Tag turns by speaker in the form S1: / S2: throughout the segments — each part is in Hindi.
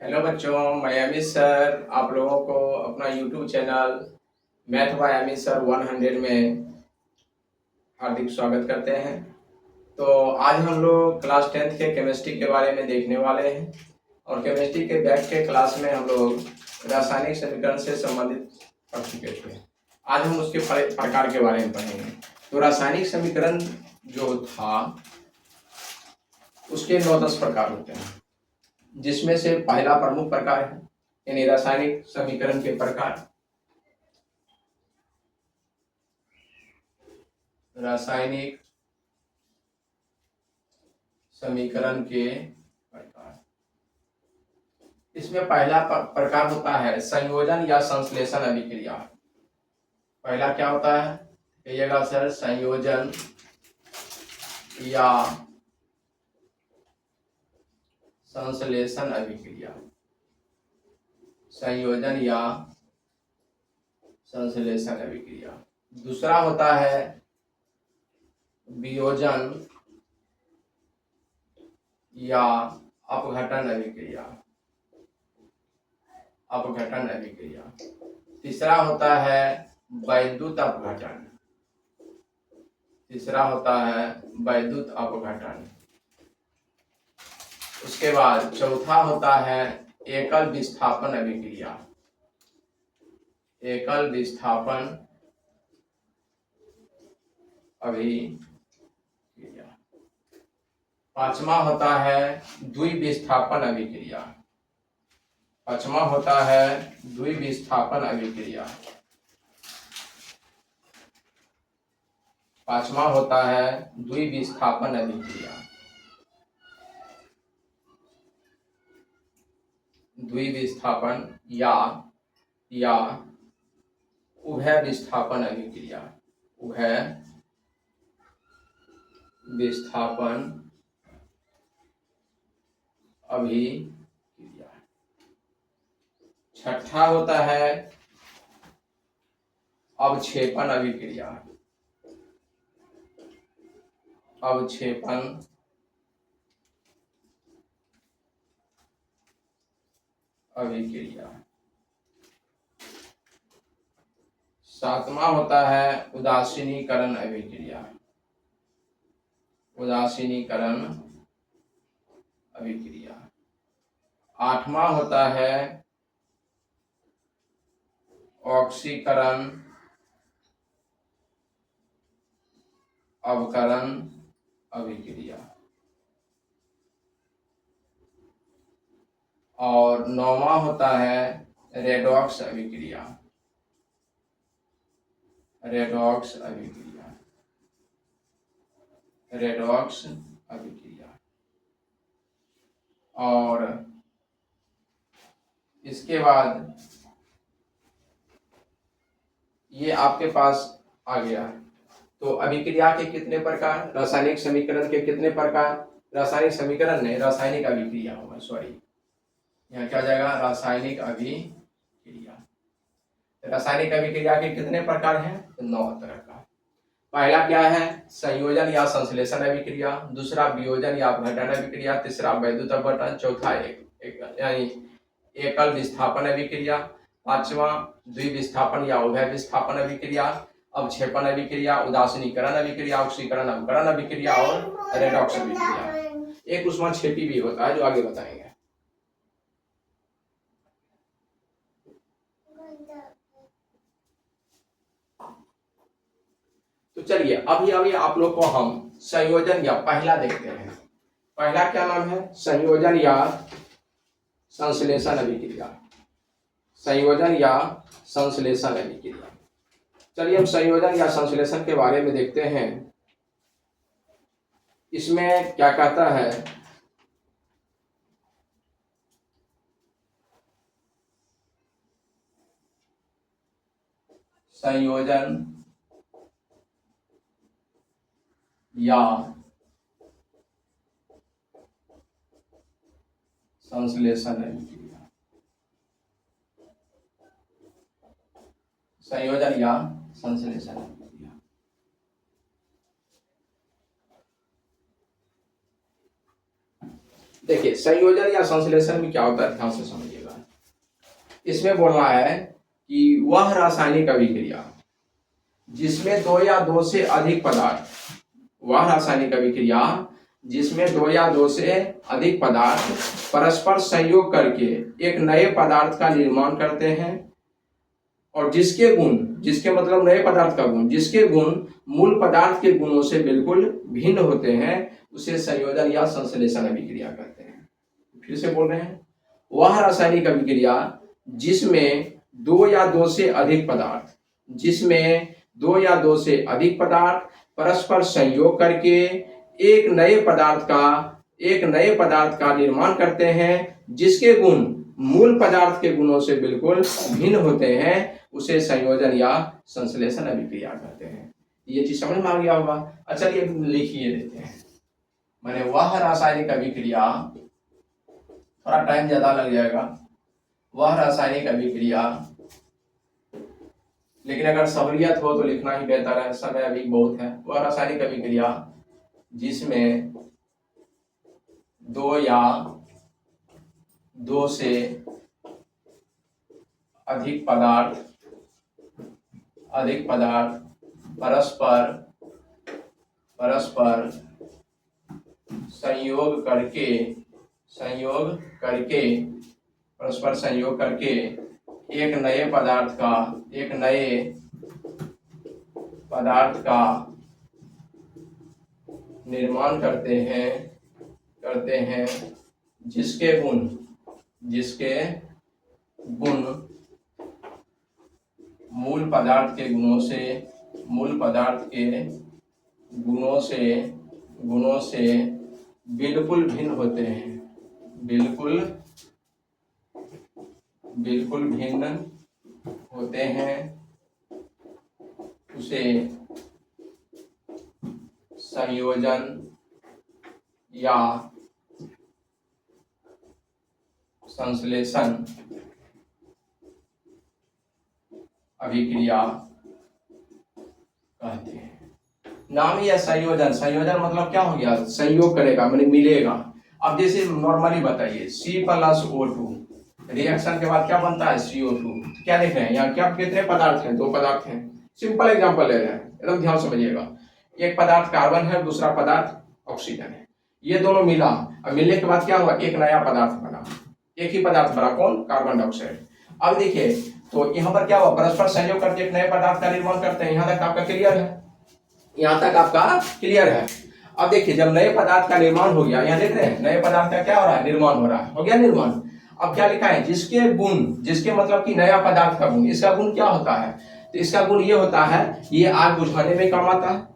S1: हेलो बच्चों, मैं अमित सर आप लोगों को अपना YouTube channel math bye Amit sir 100 में हार्दिक स्वागत करते हैं। तो आज हम लोग क्लास 10th के केमिस्ट्री के बारे में देखने वाले हैं और केमिस्ट्री के बैक के क्लास में हम लोग रासायनिक समीकरण से संबंधित पढ़ चुके थे। आज हम उसके प्रकार के बारे में पढ़ेंगे। तो रासायनिक समीकरण जो था उसके 9-10 प्रकार होते हैं, जिसमें से पहला प्रमुख प्रकार है यानी रासायनिक समीकरण के प्रकार। रासायनिक समीकरण के प्रकार, इसमें पहला प्रकार होता है संयोजन या संश्लेषण अभिक्रिया। पहला क्या होता है, कहिएगा सर? संयोजन या संश्लेषण अभिक्रिया। संयोजन या संश्लेषण अभिक्रिया। दूसरा होता है वियोजन या अपघटन अभिक्रिया। अपघटन अभिक्रिया। तीसरा होता है वैद्युत अपघटन। तीसरा होता है वैद्युत अपघटन। उसके बाद चौथा होता है एकल विस्थापन अभिक्रिया। एकल विस्थापन अभिक्रिया। पांचवा होता है द्विविस्थापन अभिक्रिया। पांचवा होता है द्विविस्थापन अभिक्रिया। पांचवा होता है द्विविस्थापन अभिक्रिया। द्विविस्थापन या उभय विस्थापन अभिक्रिया। उभय विस्थापन अभिक्रिया। छठा होता है अवक्षेपण अभिक्रिया। अवक्षेपण अभिक्रिया। सातवां होता है उदासीनीकरण अभिक्रिया। उदासीनीकरण अभिक्रिया। आठवां होता है ऑक्सीकरण अवकरण अभिक्रिया। और नौवां होता है रेडॉक्स अभिक्रिया। रेडॉक्स अभिक्रिया। रेडॉक्स अभिक्रिया। और इसके बाद ये आपके पास आ गया। तो अभिक्रिया के कितने प्रकार, रासायनिक समीकरण के कितने प्रकार? रासायनिक समीकरण नहीं, रासायनिक अभिक्रिया होगा, सॉरी, यहाँ क्या जाएगा? रासायनिक अभिक्रिया। रासायनिक अभिक्रिया के कितने प्रकार हैं? तो 9 तरह का। पहला क्या है? संयोजन या संश्लेषण अभिक्रिया। दूसरा वियोजन या अपघटन अभिक्रिया। तीसरा वैद्युत अपघटन। चौथा यानी एकल विस्थापन अभिक्रिया। पांचवा द्विविस्थापन या उभय विस्थापन अभिक्रिया। अवक्षेपण अभिक्रिया, उदासीनीकरण अभिक्रिया, ऑक्सीकरण अवकरण अभिक्रिया और रेडॉक्स अभिक्रिया। एक उसमें छेपी भी होता है जो आगे बताएंगे। तो चलिए अभी आप लोग को हम संयोजन या पहला देखते हैं। पहला क्या नाम है? संयोजन या संश्लेषण अभिक्रिया। संयोजन या संश्लेषण अभिक्रिया। चलिए हम संयोजन या संश्लेषण के बारे में देखते हैं। इसमें क्या कहता है? संयोजन या संश्लेषण अभिक्रिया। संयोजन या संश्लेषण अभिक्रिया। देखिए संयोजन या संश्लेषण में क्या होता है, ध्यान से समझिएगा। इसमें बोलना है कि वह रासायनिक अभिक्रिया जिसमें दो या दो से अधिक पदार्थ, वह रासायनिक अभिक्रिया जिसमें दो या दो से अधिक पदार्थ परस्पर संयोग करके एक नए पदार्थ का निर्माण करते हैं और जिसके गुण, जिसके मतलब नए पदार्थ का गुण, जिसके गुण मूल पदार्थ के गुणों से बिल्कुल भिन्न होते हैं, उसे संयोजन या संश्लेषण अभिक्रिया कहते हैं। फिर से बोल रहे हैं, वह रासायनिक अभिक्रिया जिसमें दो या दो से अधिक पदार्थ, जिसमें दो या दो से अधिक पदार्थ परस्पर संयोग करके एक नए पदार्थ का निर्माण करते हैं, जिसके गुण मूल पदार्थ के गुणों से बिल्कुल भिन्न होते हैं, उसे संयोजन या संश्लेषण अभिक्रिया कहते हैं। ये चीज समझ में आ गया होगा। अच्छा ये लिखिए देते हैं, मैंने वह रासायनिक अभिक्रिया, थोड़ा टाइम ज्यादा लग जाएगा, वह रासायनिक अभिक्रिया, लेकिन अगर सहूलियत हो तो लिखना ही बेहतर है, समय अभी बहुत है। वह रासायनिक अभिक्रिया जिसमें दो या दो से अधिक पदार्थ परस्पर संयोग करके एक नए पदार्थ का निर्माण करते हैं, जिसके गुण मूल पदार्थ के गुणों से बिल्कुल भिन्न होते हैं, बिल्कुल भिन्न होते हैं, उसे संयोजन या संश्लेषण अभिक्रिया कहते हैं। नाम ही है संयोजन। संयोजन मतलब क्या हो गया, संयोग करेगा मतलब मिलेगा। अब जैसे नॉर्मली बताइए C+O2 रिएक्शन के बाद क्या बनता है, CO2। क्या देख रहे हैं यहाँ, क्या कितने पदार्थ हैं, दो पदार्थ हैं। सिंपल एग्जांपल ले रहे हैं, एकदम ध्यान समझिएगा। एक पदार्थ कार्बन है, दूसरा पदार्थ ऑक्सीजन है, ये दोनों मिला, अब मिलने के बाद क्या हुआ, एक नया पदार्थ बना, एक ही पदार्थ बना, कौन, कार्बन डाइऑक्साइड। अब देखिए तो यहाँ पर क्या हुआ, परस्पर संयोग करके एक नए पदार्थ का निर्माण करते हैं। यहाँ तक आपका क्लियर है, यहाँ तक आपका क्लियर है। अब देखिए जब नए पदार्थ का निर्माण हो गया, यहाँ देख रहे हैं नए पदार्थ का क्या हो रहा है, निर्माण हो रहा है, हो गया निर्माण। अब क्या लिखा है, जिसके गुण, जिसके मतलब कि नया पदार्थ का गुण, इसका गुण क्या होता है, तो इसका गुण ये होता है, ये आग बुझाने में काम आता है।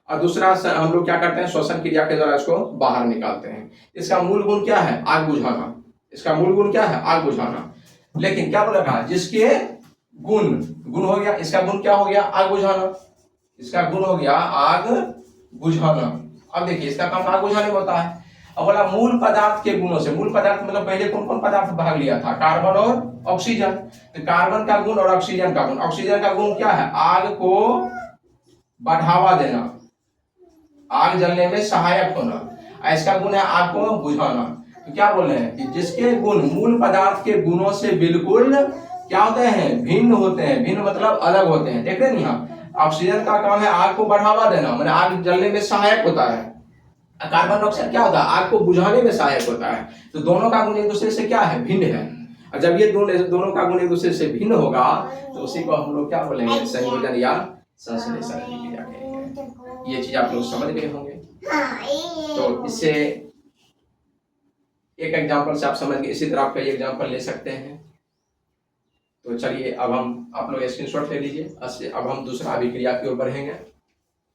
S1: और दूसरा हम लोग क्या करते हैं, श्वसन क्रिया के द्वारा इसको बाहर निकालते हैं। इसका मूल गुण क्या है, आग बुझाना, इसका मूल गुण क्या है, आग बुझाना। लेकिन क्या बोला, जिसके गुण हो गया, इसका गुण क्या हो गया, आग बुझाना, इसका गुण हो गया आग बुझाना। अब देखिए इसका काम आग बुझाने में होता है। अब बोला मूल पदार्थ के गुणों से, मूल पदार्थ मतलब पहले कौन कौन पदार्थ भाग लिया था, कार्बन और ऑक्सीजन। तो कार्बन का गुण और ऑक्सीजन का गुण, ऑक्सीजन का गुण क्या है, आग को बढ़ावा देना, आग जलने में सहायक होना। इसका गुण है आग को बुझाना। तो क्या बोल रहे हैं कि जिसके गुण मूल पदार्थ के गुणों से बिल्कुल क्या होते हैं, भिन्न होते हैं। भिन्न मतलब अलग होते हैं। देख रहे हैं यहाँ, ऑक्सीजन का काम है आग को बढ़ावा देना, मतलब आग जलने में सहायक होता है। कार्बन डाइऑक्साइड क्या होता है, आग को बुझाने में सहायक होता है। तो दोनों का गुण एक दूसरे से क्या है, भिन्न है। और जब ये दोनों का गुण एक दूसरे से भिन्न होगा तो उसी को हम लोग क्या बोलेंगे, संयोजन या संश्लेषण क्रिया कहेंगे। ये चीज आप लोग समझ गए होंगे। तो इससे एक एग्जांपल से आप समझ गए, इसी तरह आप कई एग्जांपल ले सकते हैं। तो चलिए अब हम, आप लोग स्क्रीनशॉट ले लीजिए। अब हम दूसरा अभिक्रिया की ओर बढ़ेंगे,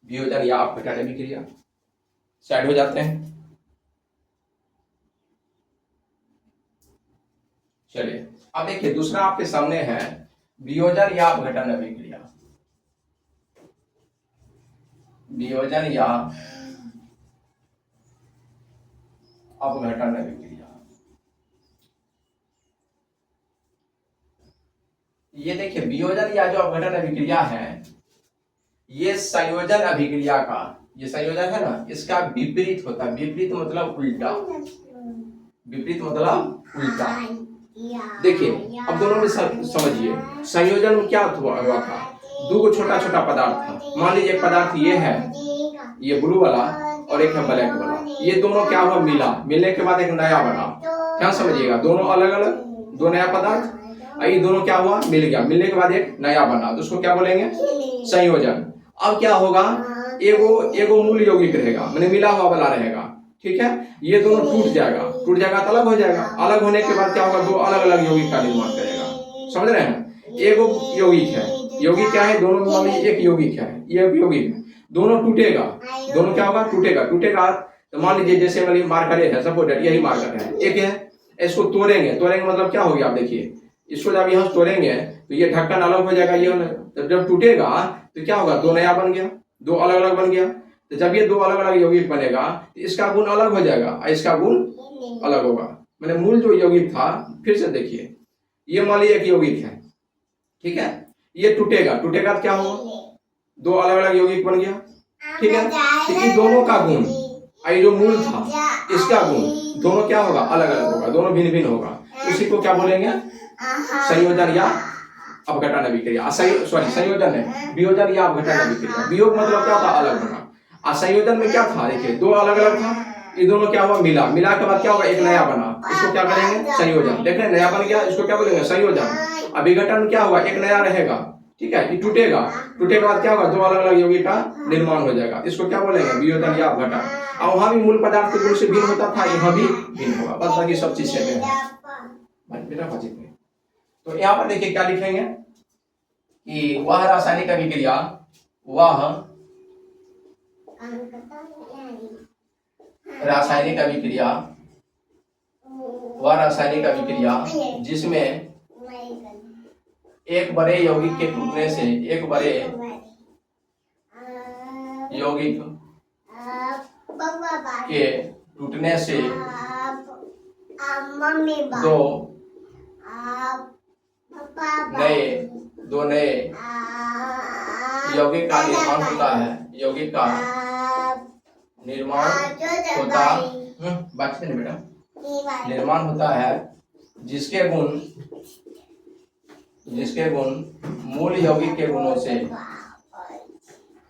S1: वियोजन या अपघटन अभिक्रिया। साइड हो जाते हैं। चलिए अब देखिए दूसरा आपके सामने है वियोजन या अपघटन अभिक्रिया। वियोजन या अपघटन अभिक्रिया, ये देखिए वियोजन या जो अपघटन अभिक्रिया है, ये संयोजन अभिक्रिया का, ये संयोजन है ना, इसका विपरीत होता है। विपरीत मतलब उल्टा, विपरीत मतलब उल्टा। देखिए अब दोनों में समझिए, संयोजन में क्या हुआ था, दो को छोटा छोटा पदार्थ था। मान लीजिए एक पदार्थ ये है, ये ब्लू वाला, और एक है ब्लैक वाला। ये दोनों क्या हुआ, मिला, मिलने के बाद एक नया बना। क्या समझिएगा, दोनों अलग अलग, दो नया पदार्थ, ये दोनों क्या हुआ, मिल गया, मिलने के बाद एक नया बना, तो उसको क्या बोलेंगे, संयोजन। अब क्या होगा, एगो मूल यौगिक रहेगा, मैंने मिला हुआ वाला रहेगा, ठीक है। ये दोनों टूट जाएगा, टूट जाएगा तो अलग हो जाएगा, अलग होने के बाद क्या होगा, दो अलग अलग यौगिक का निर्माण करेगा। समझ रहे हैं, एगो यौगिक है, यौगिक क्या है, दोनों में एक यौगिक है, ये यौगिक है, दोनों टूटेगा, दोनों क्या होगा, टूटेगा, टूटेगा। तो मान लीजिए जैसे वाली मार्कर है, सपोज यही मार्कर है, एक है, इसको तोड़ेंगे, तोड़ेंगे मतलब क्या हो गया, आप देखिए इसको जब यहाँ तोड़ेंगे तो ये ढक्कन अलग हो जाएगा, ये तो जब टूटेगा तो क्या होगा, दो नया बन गया, दो अलग अलग बन गया। तो जब ये दो अलग अलग यौगिक बनेगा तो इसका गुण अलग हो जाएगा और इसका गुण अलग होगा। मैंने मूल जो यौगिक था, फिर से देखिए, ये मान लीजिए एक यौगिक है, ठीक है, ये टूटेगा, टूटेगा तो क्या होगा, दो अलग अलग यौगिक बन गया, ठीक है। तो ये दोनों का गुण, ये जो मूल था इसका गुण, दोनों क्या होगा, अलग अलग होगा, दोनों भिन्न भिन्न होगा, उसी को क्या बोलेंगे, संयोजन या अपघटन अभिक्रिया। सॉरी संयोजन है, वियोजन या अपघटन अभिक्रिया। वियोग मतलब क्या था, अलग होना। संयोजन में क्या था, देखिए दो अलग अलग था, ये दोनों क्या हुआ, मिला, मिला के बाद क्या होगा, एक नया बना, इसको क्या करेंगे, संयोजन। देख रहे हैं नया बन गया, इसको क्या बोलेंगे, संयोजन। अभिघटन में क्या हुआ, एक नया रहेगा, ठीक है, ये टूटेगा, टूटे के बाद क्या होगा, दो अलग अलग यौगिक का निर्माण हो जाएगा, इसको क्या बोलेंगे, वियोजन या अपघटन। और वहां भी मूल पदार्थ के गुण से भिन्न होता था, यहाँ भी भिन्न होगा, बस बाकी सब चीज सेम है। तो यहाँ पर देखिए क्या लिखेंगे कि वह रासायनिक अभिक्रिया, वह रासायनिक अभिक्रिया, वह रासायनिक अभिक्रिया जिसमें एक बड़े यौगिक के टूटने से, एक बड़े यौगिक के टूटने से दो नए यौगिक का निर्माण होता है, यौगिक का निर्माण होता, बात नहीं बेटा, निर्माण होता है, जिसके गुण मूल यौगिक के गुणों से,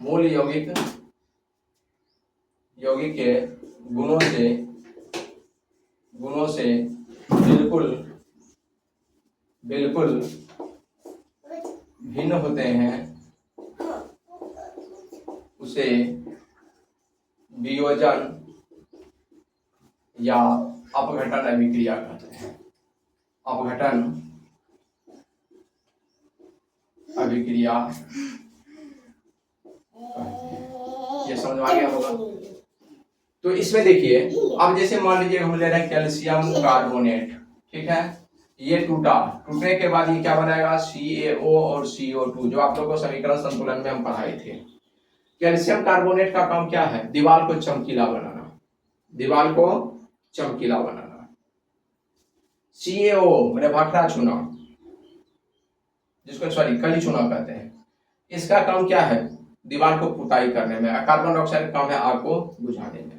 S1: मूल यौगिक के गुणों से बिल्कुल भिन्न होते हैं, उसे वियोजन या अपघटन अभिक्रिया कहते हैं। अपघटन अभिक्रिया, ये समझ आ गया होगा। तो इसमें देखिए, अब जैसे मान लीजिए हम ले रहे हैं कैल्शियम कार्बोनेट, ठीक है, ये टूटा, टूटने के बाद ये क्या बनाएगा, CaO और CO2, जो आप लोगों को समीकरण संतुलन में हम पढ़ाए थे। कैल्शियम कार्बोनेट का काम क्या है, दीवार को चमकीला बनाना, दीवार को चमकीला बनाना। CaO मैंने भाखड़ा चूना, जिसको सॉरी कली चूना कहते हैं, इसका काम क्या है, दीवार को पुताई करने में। कार्बन डाइऑक्साइड का काम है आग को बुझाने में,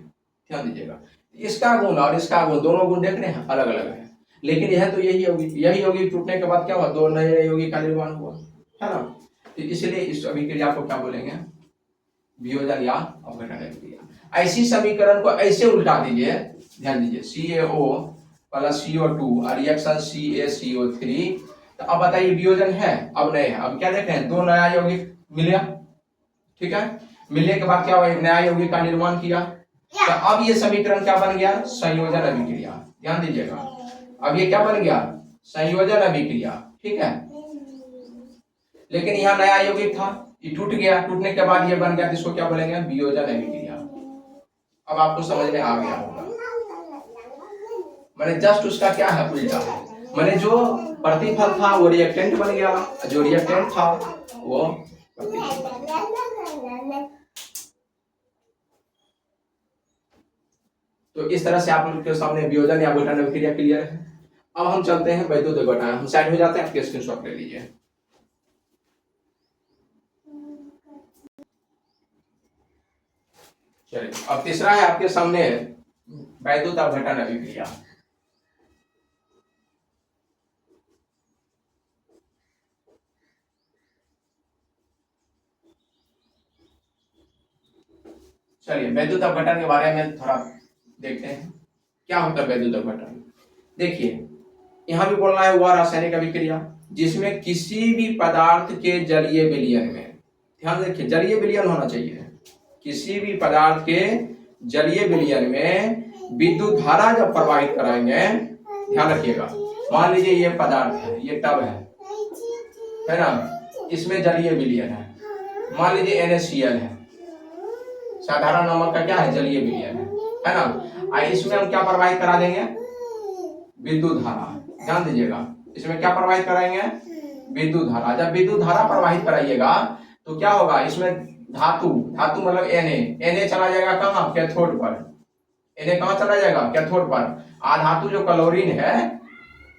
S1: ध्यान दीजिएगा। इसका गुण और इसका गुण, दोनों गुण देख रहे हैं, अलग अलग है, लेकिन यह तो यही यौगिक टूटने के बाद क्या हुआ, दो नए यौगिक का निर्माण हुआ, है ना। तो इसलिए इस अभिक्रिया को क्या बोलेंगे, वियोजन या अपघटन अभिक्रिया। ऐसी समीकरण को ऐसे उल्टा दीजिए, ध्यान दीजिए, CaO प्लस CO2 और रिएक्शन CaCO3, तो अब बताइए वियोजन है, अब नहीं है। अब क्या देख रहे हैं, दो नया यौगिक मिला, ठीक है, मिलने के बाद क्या हुआ, एक नया यौगिक का निर्माण किया, तो अब ये समीकरण क्या बन गया, संयोजन अभिक्रिया। ध्यान दीजिएगा, अब ये क्या बन गया, संयोजन अभिक्रिया, ठीक है। लेकिन यहाँ नया यौगिक था, ये टूट गया, टूटने के बाद ये बन गया, इसको क्या बोलेंगे, वियोजन अभिक्रिया। अब आपको समझ में आ गया होगा, मैंने जस्ट उसका क्या है, उल्टा है। मैंने जो प्रतिफल था वो रिएक्टेंट बन गया, जो रिएक्टेंट था वो तो इस तरह से आप लोग के सामने वियोजन या अपघटन अभिक्रिया क्लियर है। अब हम चलते हैं वैद्युत अपघटन, हम साइड हो जाते हैं, आपके स्क्रीनशॉट ले लीजिए। चलिए अब तीसरा है आपके सामने वैद्युत अपघटन अभिक्रिया। चलिए वैद्युत अपघटन के बारे में थोड़ा देखते हैं क्या होता है वैद्युत अपघटन। देखिए यहाँ भी बोलना है वह रासायनिक अभिक्रिया जिसमें किसी भी पदार्थ के जलीय विलयन में, ध्यान रखिए जलीय विलयन होना चाहिए, किसी भी पदार्थ के जलीय विलयन में विद्युत धारा जब प्रवाहित कराएंगे, ध्यान रखिएगा, मान लीजिए ये पदार्थ है, ये टब है ना, इसमें जलीय विलयन है, मान लीजिए NaCl है, साधारण नमक का क्या है जलीय विलयन है ना। इसमें हम क्या प्रवाहित करा देंगे, विद्युत धारा, ध्यान दीजिएगा, इसमें क्या प्रवाहित कराएंगे, विद्युत धारा। जब विद्युत धारा प्रवाहित कराइएगा तो क्या होगा, इसमें धातु, धातु मतलब Na चला जाएगा कहाँ, कैथोड पर, Na कहाँ चला जाएगा, कैथोड पर। आधातु जो क्लोरीन है,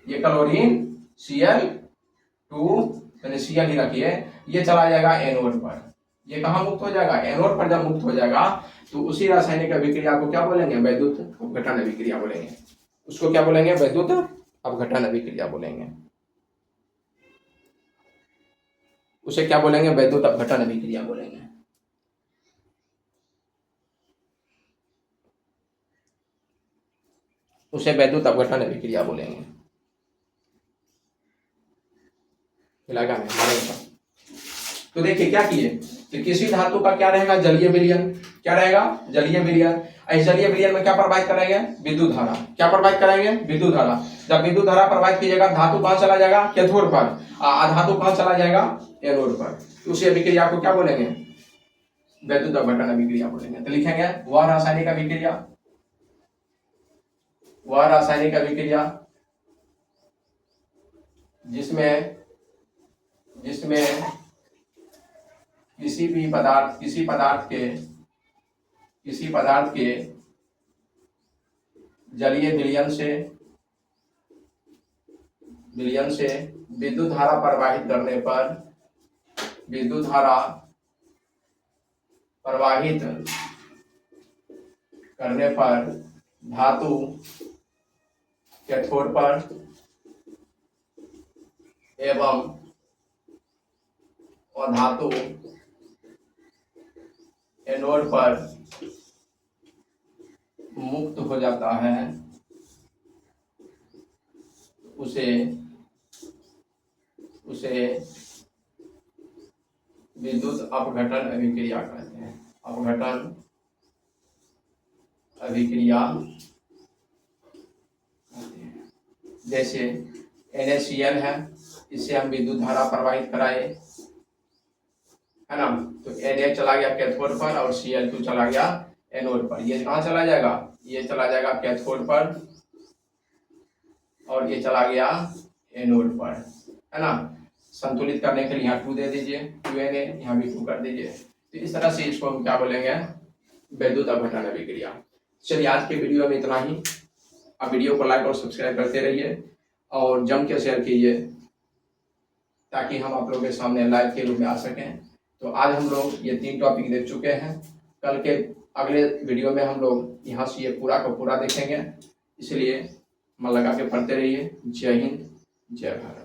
S1: ये क्लोरीन Cl2 Cl ही रखिए, ये चला जाएगा एनोड पर। ये कहाँ मुक्त हो जाएगा, एनोड पर। जब मुक्त हो जाएगा तो उसी रासायनिक अभिक्रिया को क्या बोलेंगे, वैद्युत अपघटन अभिक्रिया बोलेंगे। उसको क्या बोलेंगे, वैद्युत अपघटन अभिक्रिया बोलेंगे। उसे क्या बोलेंगे, वैद्युत अपघटन अभिक्रिया बोलेंगे। उसे वैद्युत अपघटन अभिक्रिया बोलेंगे। तो देखिए क्या किए कि किसी धातु का क्या रहेगा, जलीय विलयन, क्या रहेगा, जलीय विलयन। इस जलीय विलयन में क्या प्रवाहित कराएंगे, विद्युत धारा। क्या प्रवाहित कराएंगे, विद्युत धारा। जब विद्युत धारा प्रवाहित कीजिएगा, धातु कहां चला जाएगा, कैथोड पर, धातु कहां चला जाएगा, एनोड पर। तो उसी अभिक्रिया को क्या बोलेंगे, वैद्युत अपघटन अभिक्रिया बोलेंगे। तो लिखेंगे वह रासायनिक अभिक्रिया, वह रासायनिक अभिक्रिया जिसमें किसी पदार्थ के जलीय विलयन से विद्युत धारा प्रवाहित करने पर धातु कैथोड पर एवं धातु एनोड पर मुक्त हो जाता है, उसे विद्युत अपघटन अभिक्रिया कहते हैं। अपघटन अभिक्रिया जैसे NaCl है, इससे हम विद्युत धारा प्रवाहित कराए, है ना। तो Na चला गया कैथोड पर और Cl2 चला गया एनोड पर। ये कहाँ चला जाएगा, ये चला जाएगा कैथोड पर और ये चला गया एनोड पर, है ना। संतुलित करने के लिए यहाँ 2 दे दीजिए, 2Na, यहाँ भी 2 कर दीजिए। तो इस तरह से इसको हम क्या बोलेंगे, वैद्युत अपघटन अभिक्रिया। चलिए आज के वीडियो में इतना ही। आप वीडियो को लाइक और सब्सक्राइब करते रहिए और जम के शेयर कीजिए ताकि हम आप लोगों के सामने लाइव के रूप में आ सकें। तो आज हम लोग ये 3 टॉपिक देख चुके हैं। कल के अगले वीडियो में हम लोग यहाँ से ये पूरा का पूरा देखेंगे, इसलिए मन लगा के पढ़ते रहिए। जय हिंद, जय भारत।